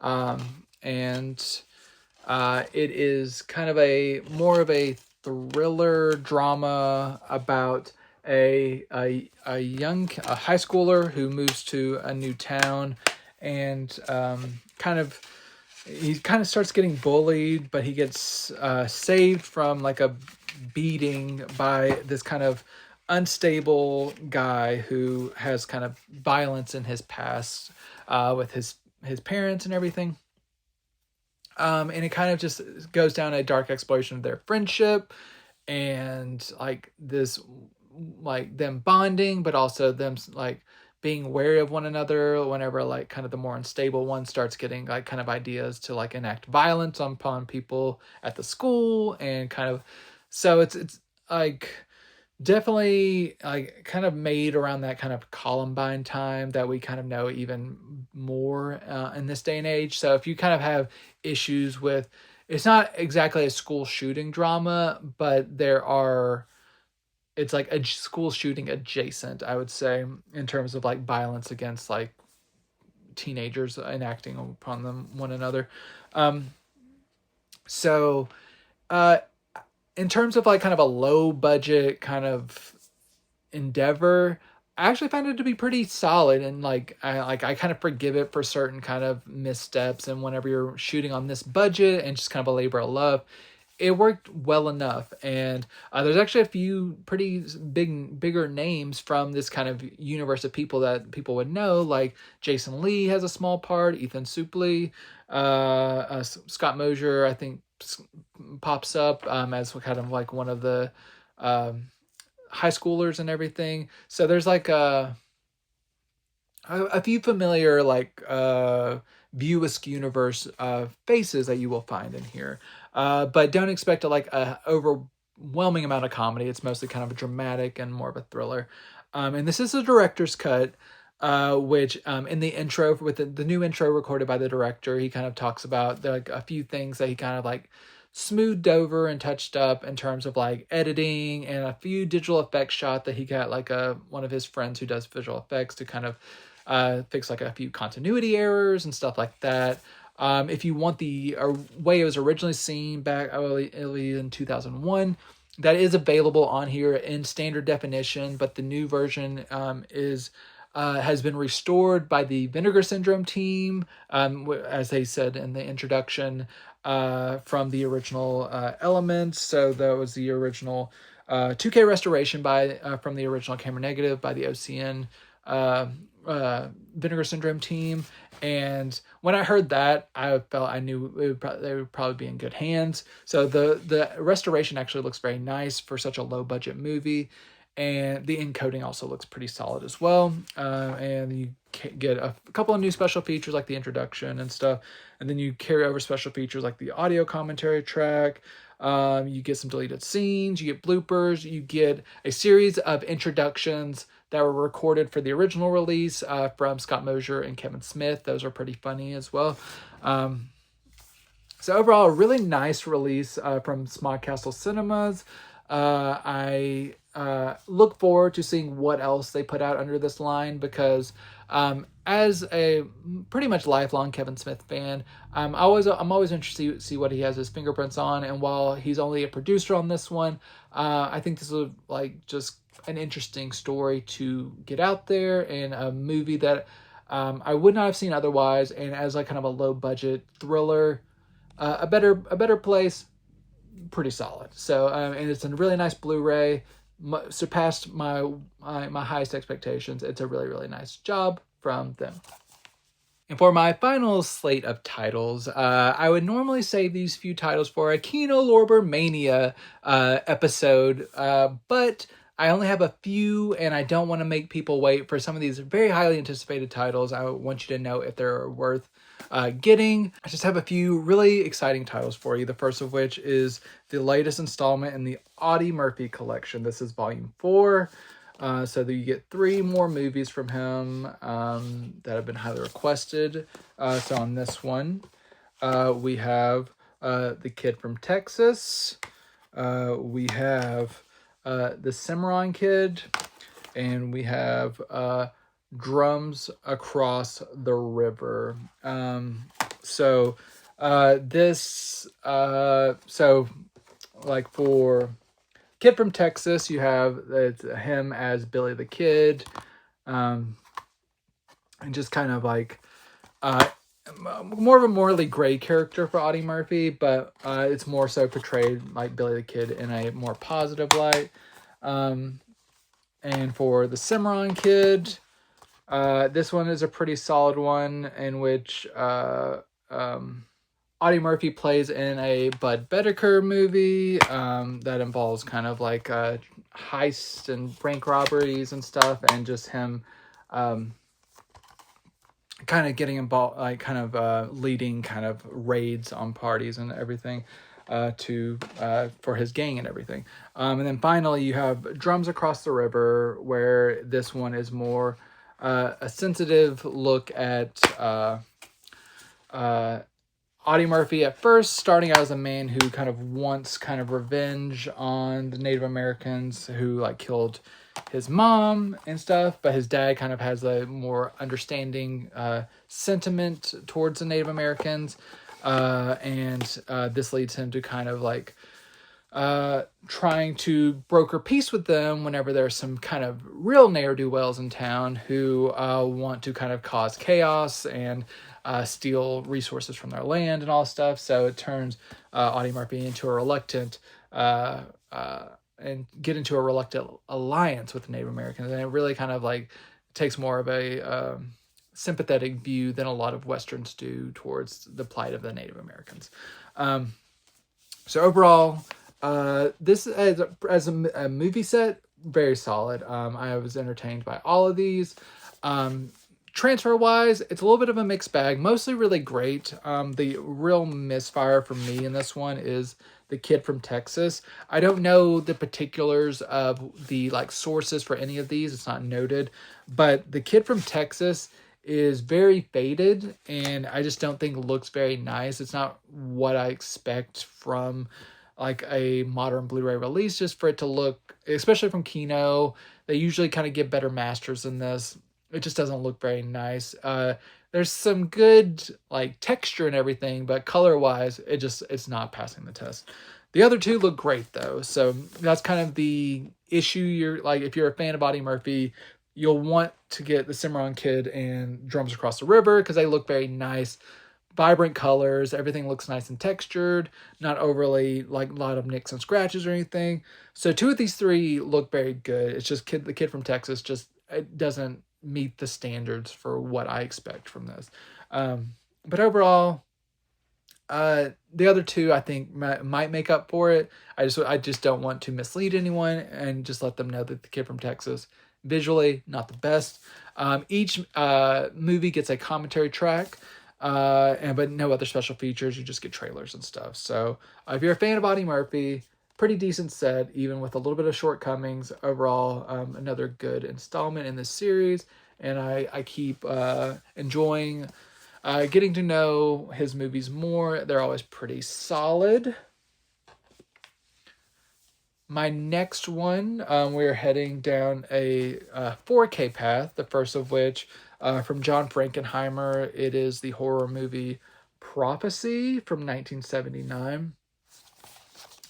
And it is kind of more of a thriller drama about a high schooler who moves to a new town, and he kind of starts getting bullied, but he gets saved from like a beating by this kind of unstable guy who has kind of violence in his past with his parents and everything. And it kind of just goes down a dark exploration of their friendship, and like this, like them bonding, but also them like being wary of one another whenever like kind of the more unstable one starts getting like kind of ideas to like enact violence upon people at the school, and kind of, so it's like definitely like kind of made around that kind of Columbine time that we kind of know even more in this day and age. So if you kind of have issues with, it's not exactly a school shooting drama, but it's like a school shooting adjacent, I would say, in terms of like violence against like teenagers enacting upon them one another. Um, so uh, in terms of like kind of a low budget kind of endeavor, I actually found it to be pretty solid, and I kind of forgive it for certain kind of missteps, and whenever you're shooting on this budget and just kind of a labor of love, it worked well enough. And there's actually a few pretty bigger names from this kind of universe of people that people would know, like Jason Lee has a small part, Ethan Suplee, Scott Mosier, I think, pops up as kind of like one of the high schoolers and everything. So there's like a few familiar like View-esque universe faces that you will find in here, but don't expect like a overwhelming amount of comedy. It's mostly kind of dramatic and more of a thriller. And this is a director's cut, which in the intro with the new intro recorded by the director, he kind of talks about like a few things that he kind of like smoothed over and touched up in terms of like editing, and a few digital effects shot that he got like one of his friends who does visual effects to kind of fix like a few continuity errors and stuff like that. If you want the way it was originally seen back early in 2001, that is available on here in standard definition, but the new version has been restored by the Vinegar Syndrome team, as they said in the introduction, from the original elements. So that was the original 2K restoration from the original camera negative by the OCN Vinegar Syndrome team. And when I heard that, I knew they would probably be in good hands. So the restoration actually looks very nice for such a low budget movie, and the encoding also looks pretty solid as well. And you get a couple of new special features like the introduction and stuff, and then you carry over special features like the audio commentary track. You get some deleted scenes, you get bloopers, you get a series of introductions that were recorded for the original release from Scott Mosier and Kevin Smith. Those are pretty funny as well. So overall, a really nice release from Smog Castle Cinemas. I look forward to seeing what else they put out under this line, because as a pretty much lifelong Kevin Smith fan, I'm always interested to see what he has his fingerprints on. And while he's only a producer on this one, I think this is like just an interesting story to get out there, and a movie that I would not have seen otherwise. And as like kind of a low budget thriller, a better place, pretty solid. So and it's a really nice Blu-ray, surpassed my highest expectations. It's a really nice job from them. And for my final slate of titles, I would normally save these few titles for a Kino Lorber Mania episode, but I only have a few, and I don't want to make people wait for some of these very highly anticipated titles. I want you to know if they're worth getting. I just have a few really exciting titles for you. The first of which is the latest installment in the Audie Murphy collection. This is volume 4. So that you get 3 more movies from him that have been highly requested. So on this one, we have The Kid from Texas. We have The Cimarron Kid. And we have Drums Across the River. So like for Kid from Texas, you have him as Billy the Kid, and just kind of like more of a morally gray character for Audie Murphy, but it's more so portrayed like Billy the Kid in a more positive light. And for the Cimarron Kid, this one is a pretty solid one, in which Audie Murphy plays in a Bud Bedecker movie that involves kind of like heist and bank robberies and stuff, and just him kind of getting involved, like kind of leading kind of raids on parties and everything for his gang and everything. And then finally you have Drums Across the River, where this one is more a sensitive look at Audie Murphy at first starting out as a man who kind of wants kind of revenge on the Native Americans who like killed his mom and stuff, but his dad kind of has a more understanding sentiment towards the Native Americans, and this leads him to kind of like trying to broker peace with them whenever there's some kind of real ne'er-do-wells in town who want to kind of cause chaos and steal resources from their land and all stuff. So it turns Audie Murphy into a reluctant and get into a reluctant alliance with the Native Americans. And it really kind of like takes more of a sympathetic view than a lot of Westerns do towards the plight of the Native Americans. So overall, this as a movie set, very solid. I was entertained by all of these. Transfer wise, it's a little bit of a mixed bag, mostly really great. The real misfire for me in this one is the kid from Texas. I don't know the particulars of the like sources for any of these. It's not noted, but the kid from Texas is very faded and I just don't think looks very nice. It's not what I expect from like a modern Blu-ray release, just for it to look, especially from Kino. They usually kind of get better masters than this. It just doesn't look very nice. There's some good like texture and everything, but color wise, it's not passing the test. The other two look great though, so that's kind of the issue. You're like, if you're a fan of Audie Murphy, you'll want to get the Cimarron Kid and Drums Across the River because they look very nice, vibrant colors. Everything looks nice and textured, not overly like a lot of nicks and scratches or anything. So two of these three look very good. It's just the kid from Texas just it doesn't meet the standards for what I expect from this. But overall, the other two I think might make up for it. I just don't want to mislead anyone and just let them know that the kid from Texas visually not the best. Each movie gets a commentary track, but no other special features. You just get trailers and stuff. So if you're a fan of Audie Murphy, pretty decent set, even with a little bit of shortcomings. Overall, another good installment in this series, and I keep enjoying getting to know his movies more. They're always pretty solid. My next one, we're heading down a 4K path, the first of which, from John Frankenheimer, it is the horror movie Prophecy from 1979.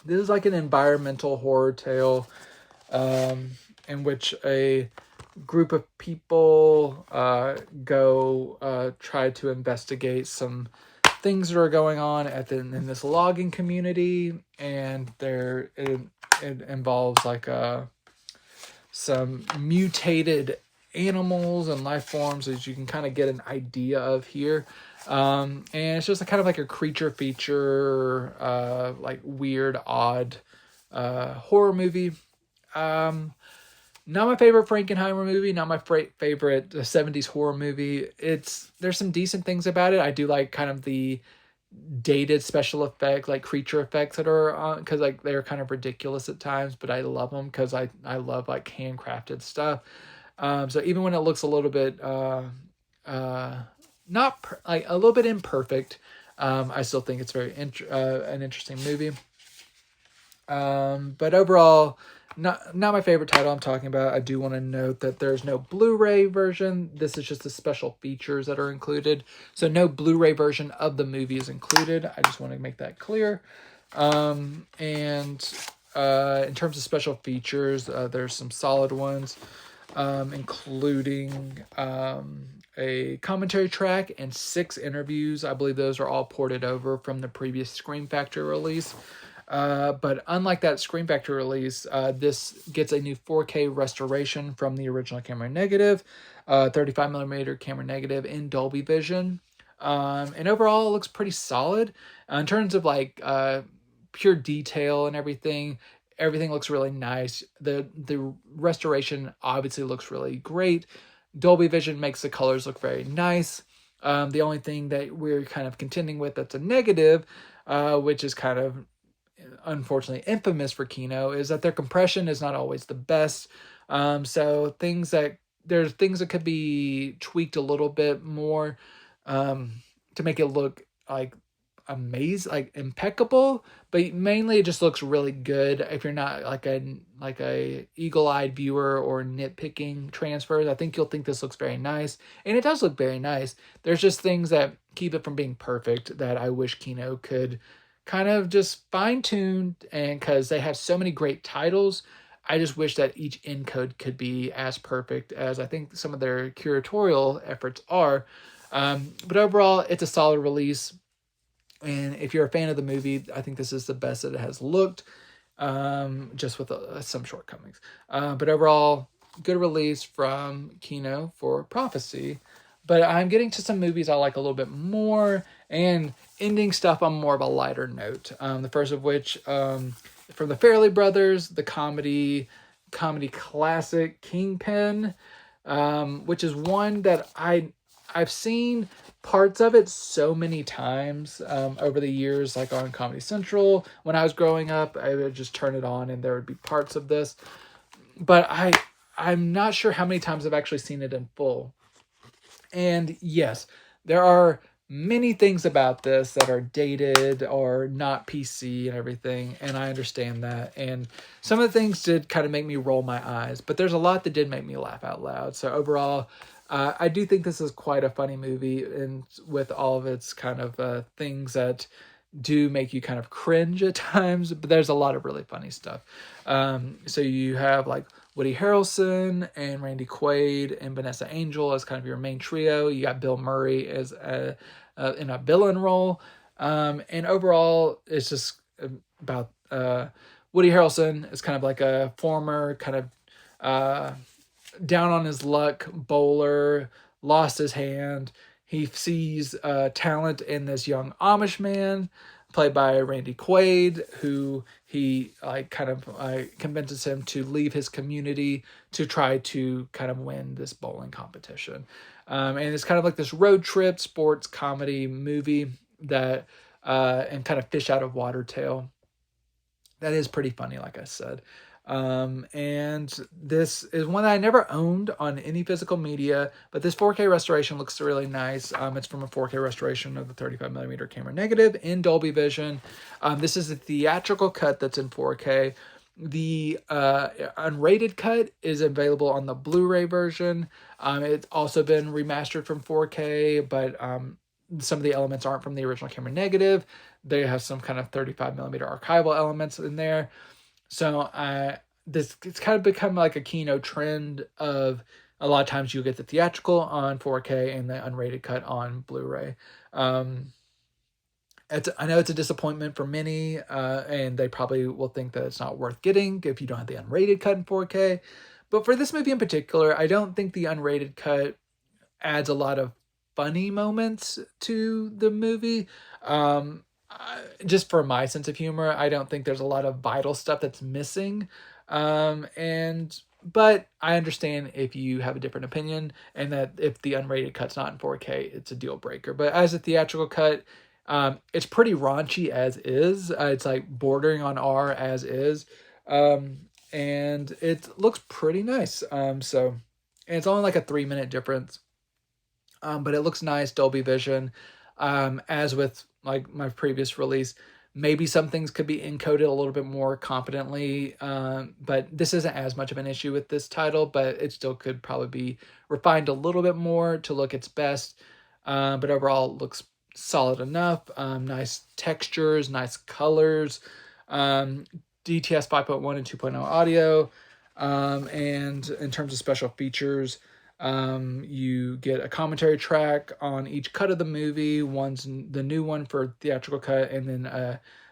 This is like an environmental horror tale in which a group of people go try to investigate some things that are going on in this logging community, and it involves like some mutated animals and life forms, as you can kind of get an idea of here. And it's just kind of like a creature feature, like weird, odd horror movie. Not my favorite Frankenheimer movie, not my favorite 70s horror movie. There's some decent things about it. I do like kind of the dated special effect, like creature effects that are on, because like they're kind of ridiculous at times, but I love them because I love like handcrafted stuff. So even when it looks a little bit like a little bit imperfect, I still think it's very an interesting movie. But overall, not my favorite title I'm talking about. I do want to note that there's no Blu-ray version. This is just the special features that are included. So no Blu-ray version of the movie is included. I just want to make that clear. And in terms of special features, there's some solid ones, including a commentary track and 6 interviews. I believe those are all ported over from the previous Scream Factory release. But unlike that Scream Factory release, this gets a new 4K restoration from the original camera negative, 35mm camera negative in Dolby Vision. And overall, it looks pretty solid. In terms of like pure detail and everything looks really nice. The restoration obviously looks really great. Dolby Vision makes the colors look very nice. The only thing that we're kind of contending with that's a negative, which is kind of unfortunately infamous for Kino, is that their compression is not always the best. So there's things that could be tweaked a little bit more to make it look like amazing, like impeccable, but mainly it just looks really good. If you're not like a eagle-eyed viewer or nitpicking transfers, I think you'll think this looks very nice, and it does look very nice. There's just things that keep it from being perfect that I wish Kino could kind of just fine-tune, and because they have so many great titles, I just wish that each encode could be as perfect as I think some of their curatorial efforts are. But overall, it's a solid release. And if you're a fan of the movie, I think this is the best that it has looked, just with some shortcomings. But overall, good release from Kino for Prophecy. But I'm getting to some movies I like a little bit more and ending stuff on more of a lighter note. The first of which, from the Farrelly Brothers, the comedy classic Kingpin, which is one that I've seen parts of it so many times over the years, like on Comedy Central. When I was growing up, I would just turn it on and there would be parts of this. But I'm not sure how many times I've actually seen it in full. And yes, there are many things about this that are dated or not PC and everything, and I understand that. And some of the things did kind of make me roll my eyes, but there's a lot that did make me laugh out loud. So overall, I do think this is quite a funny movie, and with all of its kind of things that do make you kind of cringe at times, but there's a lot of really funny stuff. So you have like Woody Harrelson and Randy Quaid and Vanessa Angel as kind of your main trio. You got Bill Murray as in a villain role. And overall, it's just about Woody Harrelson is kind of like a former kind of down on his luck bowler, lost his hand. He sees talent in this young Amish man played by Randy Quaid, who he convinces him to leave his community to try to kind of win this bowling competition. And it's kind of like this road trip sports comedy movie that and kind of fish out of water tale. That is pretty funny, like I said. And this is one that I never owned on any physical media, but this 4K restoration looks really nice. It's from a 4K restoration of the 35mm camera negative in Dolby Vision. This is a theatrical cut that's in 4K. The unrated cut is available on the Blu-ray version. It's also been remastered from 4K, but some of the elements aren't from the original camera negative. They have some kind of 35mm archival elements in there. So it's kind of become like a Kino trend of a lot of times you get the theatrical on 4K and the unrated cut on Blu-ray. I know it's a disappointment for many, and they probably will think that it's not worth getting if you don't have the unrated cut in 4K. But for this movie in particular, I don't think the unrated cut adds a lot of funny moments to the movie. Just for my sense of humor, I don't think there's a lot of vital stuff that's missing. But I understand if you have a different opinion and that if the unrated cut's not in 4K, it's a deal breaker. But as a theatrical cut, it's pretty raunchy as is. It's like bordering on R as is. And it looks pretty nice. And it's only like a 3-minute difference. But it looks nice, Dolby Vision. As with like my previous release, maybe some things could be encoded a little bit more competently, but this isn't as much of an issue with this title, but it still could probably be refined a little bit more to look its best. But overall, it looks solid enough. Nice textures, nice colors, DTS 5.1 and 2.0 audio, and in terms of special features, you get a commentary track on each cut of the movie. One's the new one for theatrical cut, and then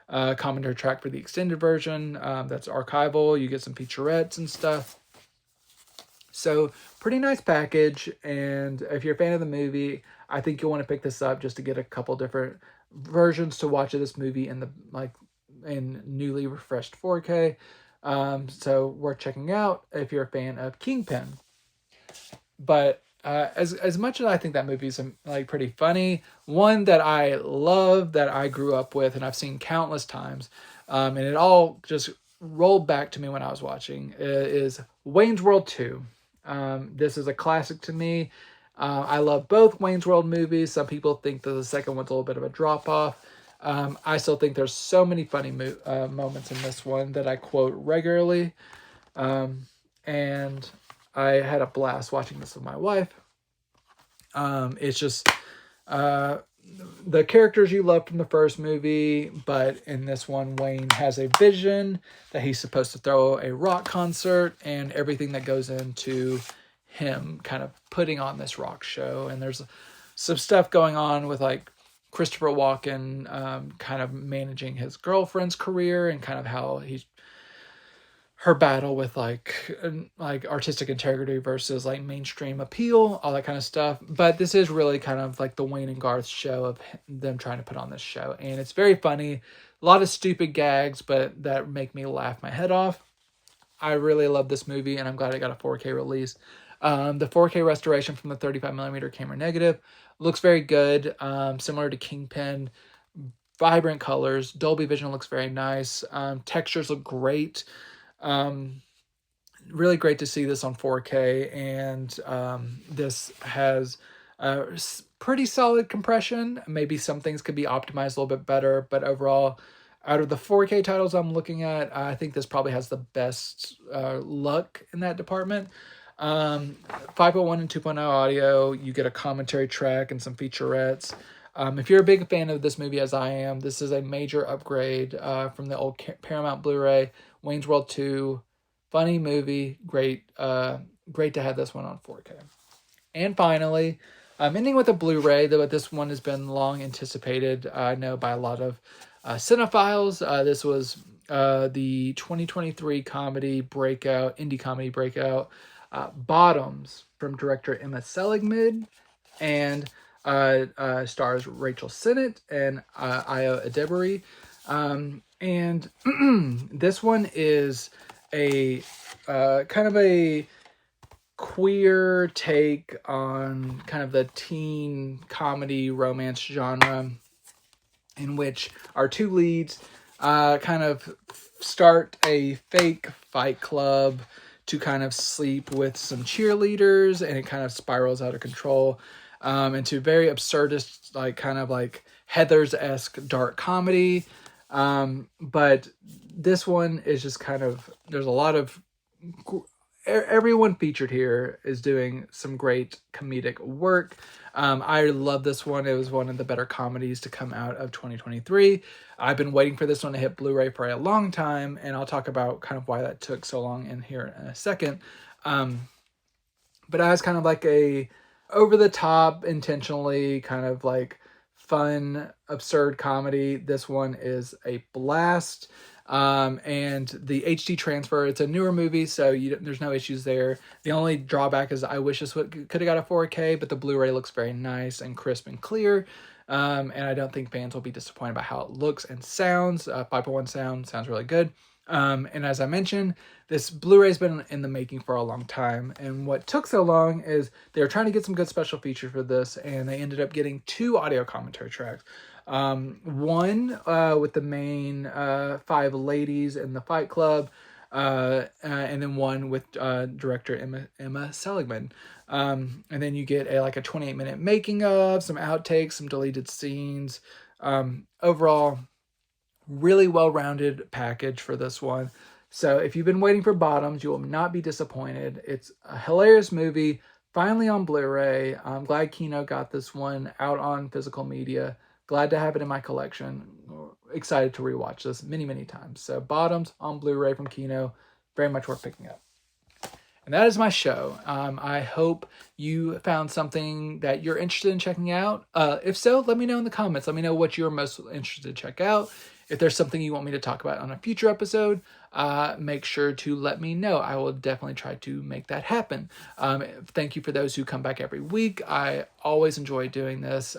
a commentary track for the extended version. That's archival. You get some featurettes and stuff. So pretty nice package. And if you're a fan of the movie, I think you'll want to pick this up just to get a couple different versions to watch of this movie in newly refreshed 4K. So worth checking out if you're a fan of Kingpin. But as much as I think that movie's like pretty funny, one that I love, that I grew up with, and I've seen countless times, and it all just rolled back to me when I was watching, is Wayne's World 2. This is a classic to me. I love both Wayne's World movies. Some people think that the second one's a little bit of a drop off. I still think there's so many funny moments in this one that I quote regularly. And I had a blast watching this with my wife. It's just the characters you love from the first movie, but in this one, Wayne has a vision that he's supposed to throw a rock concert, and everything that goes into him kind of putting on this rock show. And there's some stuff going on with like Christopher Walken kind of managing his girlfriend's career, and kind of how her battle with like artistic integrity versus like mainstream appeal, all that kind of stuff. But this is really kind of like the Wayne and Garth show of them trying to put on this show. And it's very funny. A lot of stupid gags, but that make me laugh my head off. I really love this movie, and I'm glad it got a 4K release. The 4K restoration from the 35mm camera negative looks very good, similar to Kingpin. Vibrant colors. Dolby Vision looks very nice. Textures look great. Really great to see this on 4K, and this has pretty solid compression. Maybe some things could be optimized a little bit better, but overall, out of the 4K titles I'm looking at, I think this probably has the best luck in that department. 5.1 and 2.0 audio, you get a commentary track and some featurettes. If you're a big fan of this movie, as I am, this is a major upgrade from the old Paramount Blu-ray. Wayne's World 2, funny movie, great to have this one on 4K. And finally, ending with a Blu-ray, though this one has been long anticipated, I know, by a lot of cinephiles. This was the 2023 indie comedy breakout, Bottoms, from director Emma Seligman, and stars Rachel Sennett and Io Adebari. And this one is a kind of a queer take on kind of the teen comedy romance genre, in which our two leads kind of start a fake fight club to kind of sleep with some cheerleaders, and it kind of spirals out of control into very absurdist, like kind of like Heathers-esque dark comedy. But this one is just kind of, there's a lot of, everyone featured here is doing some great comedic work. I love this one. It was one of the better comedies to come out of 2023. I've been waiting for this one to hit Blu-ray for a long time, and I'll talk about kind of why that took so long in here in a second. But as kind of like a over-the-top, intentionally kind of like fun, absurd comedy, this one is a blast. And the HD transfer, it's a newer movie, so there's no issues there. The only drawback is I wish this could have got a 4K, but the Blu-ray looks very nice and crisp and clear. And I don't think fans will be disappointed by how it looks and sounds. 5.1 sounds really good. And as I mentioned, this Blu-ray's been in the making for a long time. And what took so long is they were trying to get some good special features for this, and they ended up getting 2 audio commentary tracks. One with the main 5 ladies in the Fight Club, and then one with director Emma Seligman. And then you get a 28-minute making of, some outtakes, some deleted scenes. Overall, really well-rounded package for this one. So if you've been waiting for Bottoms, you will not be disappointed. It's a hilarious movie, finally on Blu-ray. I'm glad Kino got this one out on physical media. Glad to have it in my collection. Excited to rewatch this many, many times. So Bottoms on Blu-ray from Kino, very much worth picking up. And that is my show. I hope you found something that you're interested in checking out. If so, let me know in the comments. Let me know what you're most interested to check out. If there's something you want me to talk about on a future episode, make sure to let me know. I will definitely try to make that happen. Thank you for those who come back every week. I always enjoy doing this.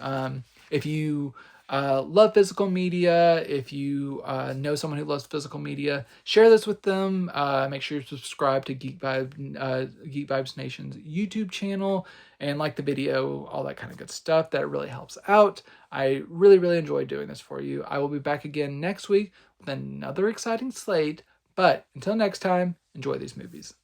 If you love physical media. If you know someone who loves physical media, share this with them. Make sure you subscribe to Geek Vibes Nation's YouTube channel and like the video, all that kind of good stuff. That really helps out. I really, really enjoy doing this for you. I will be back again next week with another exciting slate. But until next time, enjoy these movies.